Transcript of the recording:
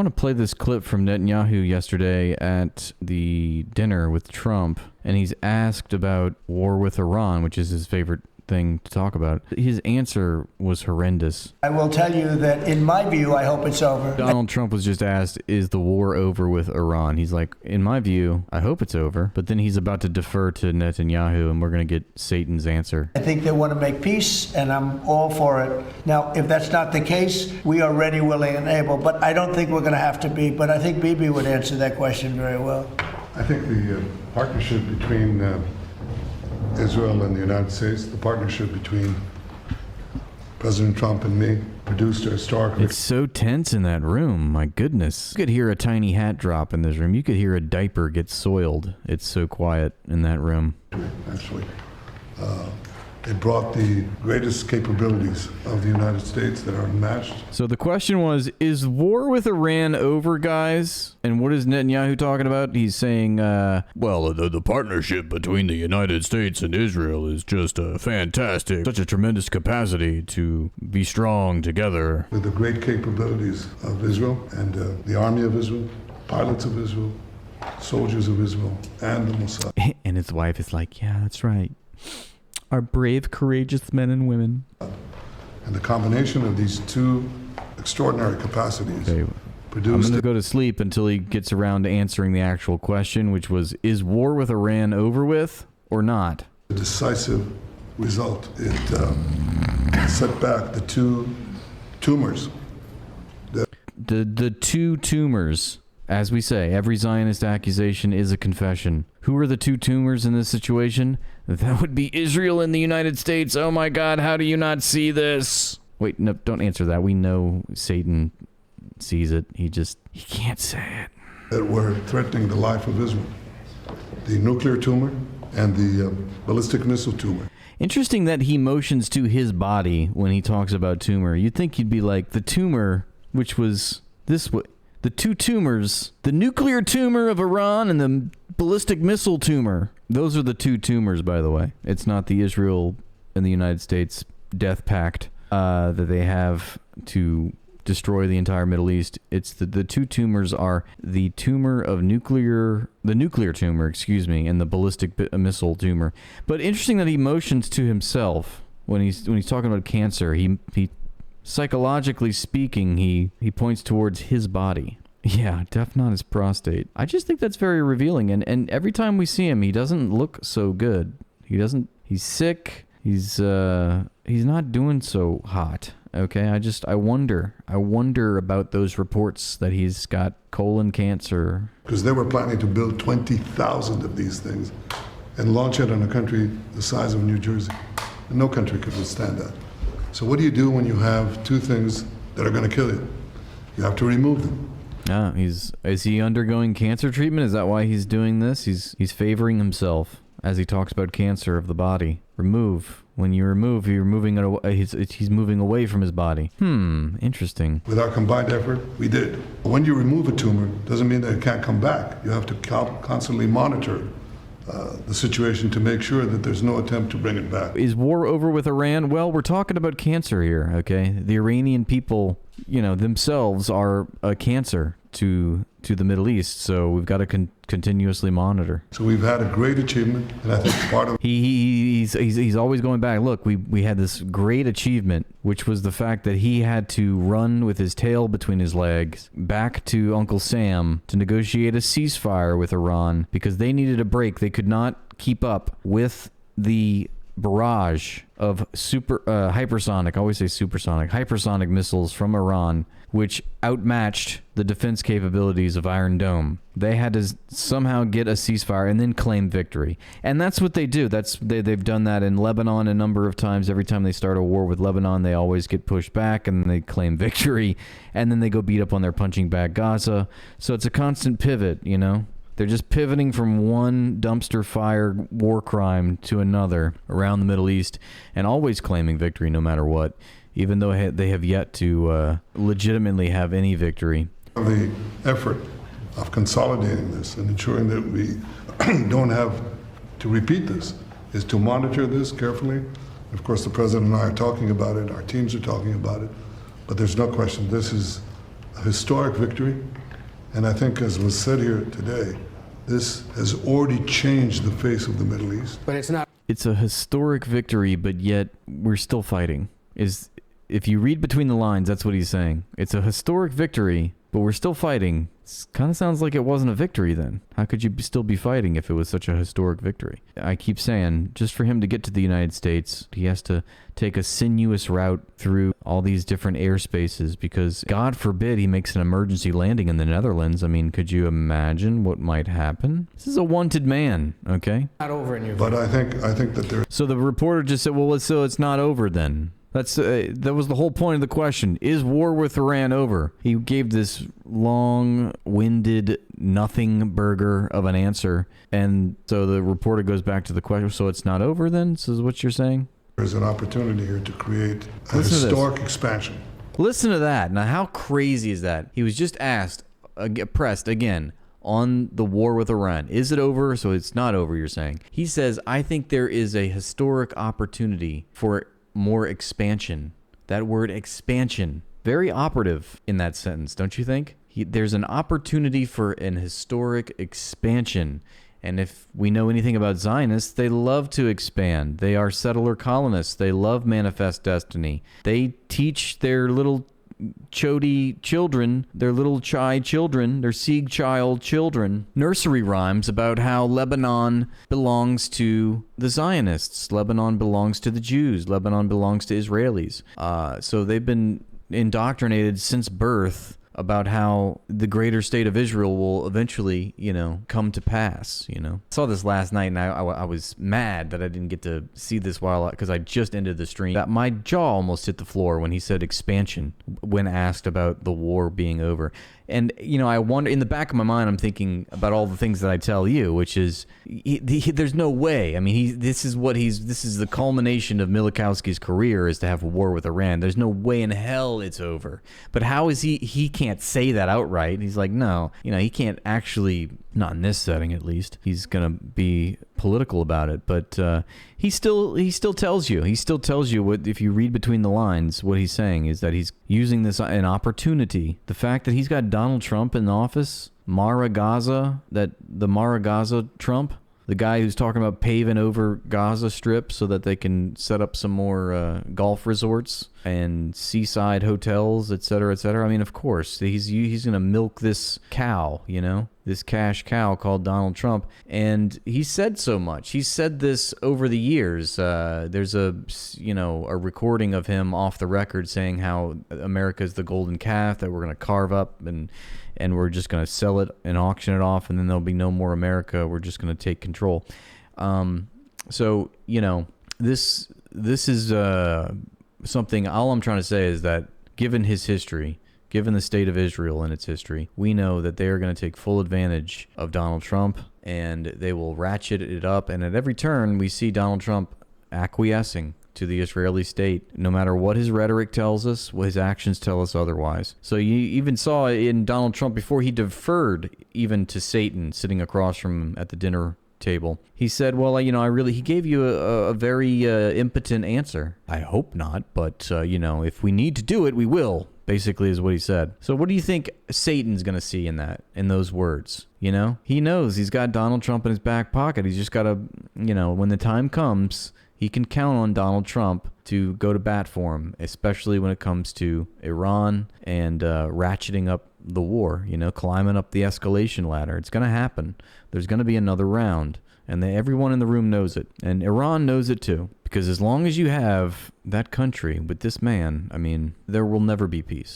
want to play this clip from Netanyahu yesterday at the dinner with Trump, and he's asked about war with Iran, which is his favorite thing to talk about. His answer was horrendous. I will tell you that in my view, I hope it's over. Donald Trump was just asked, is the war over with Iran? He's like, in my view, I hope it's over. But then he's about to defer to Netanyahu, and we're going to get Satan's answer. I think they want to make peace, and I'm all for it. Now, if that's not the case, we are ready, willing, and able. But I don't think we're going to have to be. But I think Bibi would answer that question very well. I think the partnership between Israel and the United States, the partnership between President Trump and me, produced a historic... It's so tense in that room, my goodness. You could hear a tiny hat drop in this room. You could hear a diaper get soiled. It's so quiet in that room. Actually, it brought the greatest capabilities of the United States that are unmatched. So the question was, is war with Iran over, guys? And what is Netanyahu talking about? He's saying, well, the partnership between the United States and Israel is just fantastic. Such a tremendous capacity to be strong together. With the great capabilities of Israel and the army of Israel, pilots of Israel, soldiers of Israel, and the Mossad. And his wife is like, yeah, that's right. Our brave, courageous men and women. And the combination of these two extraordinary capacities produced... I'm going to go to sleep until he gets around to answering the actual question, which was, is war with Iran over with or not? A decisive result. It set back the two tumors. The two tumors. As we say, every Zionist accusation is a confession. Who are the two tumors in this situation? That would be Israel and the United States. Oh my God, how do you not see this? Wait, no, don't answer that. We know Satan sees it. He can't say it. That were threatening the life of Israel. The nuclear tumor and the ballistic missile tumor. Interesting that he motions to his body when he talks about tumor. You'd think he'd be like, the tumor, which was this way. The two tumors, the nuclear tumor of Iran and the ballistic missile tumor. Those are the two tumors, by the way. It's not the Israel and the United States death pact that they have to destroy the entire Middle East. It's the two tumors are the nuclear tumor, and the ballistic missile tumor. But interesting that he motions to himself when he's talking about cancer. He psychologically speaking, he points towards his body. Yeah, definitely not his prostate. I just think that's very revealing. And every time we see him, he doesn't look so good. He's sick. He's not doing so hot. Okay, I wonder about those reports that he's got colon cancer. Because they were planning to build 20,000 of these things and launch it on a country the size of New Jersey. And no country could withstand that. So what do you do when you have two things that are going to kill you? You have to remove them. Is he undergoing cancer treatment? Is that why he's doing this? He's favoring himself as he talks about cancer of the body. Remove. When you remove, you're moving it. He's moving away from his body. Interesting. With our combined effort, we did. When you remove a tumor, doesn't mean that it can't come back. You have to constantly monitor the situation to make sure that there's no attempt to bring it back. Is war over with Iran? Well, we're talking about cancer here, okay? The Iranian people, themselves are a cancer to the Middle East, so we've got to continuously monitor. So we've had a great achievement, and I think part of he's always going back. Look, we had this great achievement, which was the fact that he had to run with his tail between his legs back to Uncle Sam to negotiate a ceasefire with Iran because they needed a break. They could not keep up with the barrage of hypersonic, I always say supersonic, hypersonic missiles from Iran, which outmatched the defense capabilities of Iron Dome. They had to somehow get a ceasefire and then claim victory. And that's what they do. They've done that in Lebanon a number of times. Every time they start a war with Lebanon, they always get pushed back and they claim victory. And then they go beat up on their punching bag Gaza. So it's a constant pivot, They're just pivoting from one dumpster fire war crime to another around the Middle East and always claiming victory no matter what, even though they have yet to legitimately have any victory. The effort of consolidating this and ensuring that we don't have to repeat this is to monitor this carefully. Of course, the President and I are talking about it. Our teams are talking about it. But there's no question this is a historic victory. And I think, as was said here today, this has already changed the face of the Middle East. But it's not. It's a historic victory, but yet we're still fighting. If you read between the lines, that's what he's saying. It's a historic victory, but we're still fighting. It kind of sounds like it wasn't a victory then. How could you still be fighting if it was such a historic victory? I keep saying, just for him to get to the United States, he has to take a sinuous route through all these different airspaces because, God forbid, he makes an emergency landing in the Netherlands. I mean, could you imagine what might happen? This is a wanted man, okay? Not over in your. But I think that there. So the reporter just said, well, so it's not over then. That was the whole point of the question. Is war with Iran over? He gave this long-winded nothing burger of an answer. And so the reporter goes back to the question, so it's not over then? This is what you're saying? There's an opportunity here to create a Listen to historic expansion. Listen to that. Now, how crazy is that? He was just pressed again on the war with Iran. Is it over? So it's not over, you're saying. He says, I think there is a historic opportunity for more expansion. That word expansion, very operative in that sentence, don't you think? There's an opportunity for an historic expansion. And if we know anything about Zionists, they love to expand. They are settler colonists. They love manifest destiny. They teach their little chody children, their little chai children, their Sieg child children, nursery rhymes about how Lebanon belongs to the Zionists. Lebanon belongs to the Jews. Lebanon belongs to Israelis. So they've been indoctrinated since birth about how the greater state of Israel will eventually, come to pass, I saw this last night, and I was mad that I didn't get to see this because I just ended the stream. That my jaw almost hit the floor when he said expansion when asked about the war being over. And, I wonder, in the back of my mind, I'm thinking about all the things that I tell you, which is, there's no way. I mean, this is the culmination of Milikowski's career, is to have a war with Iran. There's no way in hell it's over. But how is he can't say that outright. He's like, no, he can't actually, not in this setting at least. He's going to be political about it. But he still tells you what, if you read between the lines, what he's saying is that he's using this an opportunity. The fact that he's got Donald Trump in office, the Mara Gaza Trump, the guy who's talking about paving over Gaza Strip so that they can set up some more golf resorts and seaside hotels, et cetera, et cetera. I mean, of course, he's going to milk this cow, this cash cow called Donald Trump. And he said so much. He said this over the years. There's a recording of him off the record saying how America's the golden calf that we're going to carve up and we're just going to sell it and auction it off, and then there'll be no more America. We're just going to take control. So, this is something. All I'm trying to say is that given his history, given the state of Israel and its history, we know that they are going to take full advantage of Donald Trump, and they will ratchet it up. And at every turn, we see Donald Trump acquiescing to the Israeli state, no matter what his rhetoric tells us, what his actions tell us otherwise. So you even saw in Donald Trump, before he deferred even to Satan sitting across from him at the dinner table, he said, well, he gave you a very impotent answer. I hope not, but, if we need to do it, we will, basically is what he said. So what do you think Satan's going to see in those words? He knows he's got Donald Trump in his back pocket. He's just got to, when the time comes, he can count on Donald Trump to go to bat for him, especially when it comes to Iran and ratcheting up the war, climbing up the escalation ladder. It's going to happen. There's going to be another round, and everyone in the room knows it. And Iran knows it too, because as long as you have that country with this man, there will never be peace.